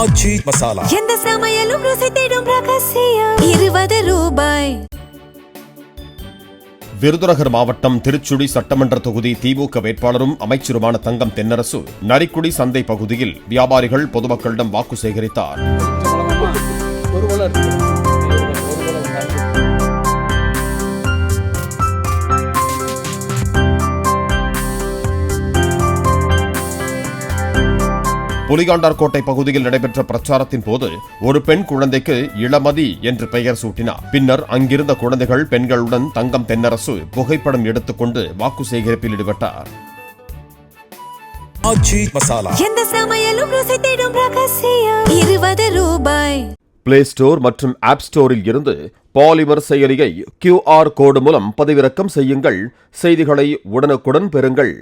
ஆச்சி மசாலா எந்த சமையலும் ருசி தேடும் ரகசியம் 20 ரூபாய். விருதுநகர் மாவட்டம் திருச்சுழி சட்டமன்ற தொகுதி திமுக வேட்பாளரும் அமைச்சருமான தங்கம் தென்னரசு நரிக்குடி சந்தை பகுதியில் வியாபாரிகள் பொதுமக்களிடம் வாக்கு சேகரித்தார். புலிகாண்டார்கோட்டை பகுதியில் நடைபெற்ற பிரச்சாரத்தின் போது ஒரு பெண் குழந்தைக்கு இளமதி என்று பெயர் சூட்டினார். பின்னர் அங்கிருந்த குழந்தைகள் பெண்களுடன் தங்கம் தென்னரசு புகைப்படம் எடுத்துக்கொண்டு வாக்கு சேகரிப்பில் ஈடுபட்டார். ஆச்சி மசாலா எந்த சமையலும் ருசி தேடும் ரகசியம் 20 ரூபாய். பிளே ஸ்டோர் மற்றும் ஆப் ஸ்டோரில் இருந்து பாலிமர் செயலியை QR கோடு மூலம் பதிவிறக்கம் செய்யுங்கள். செய்திகளை உடனுக்குடன் பெறுங்கள்.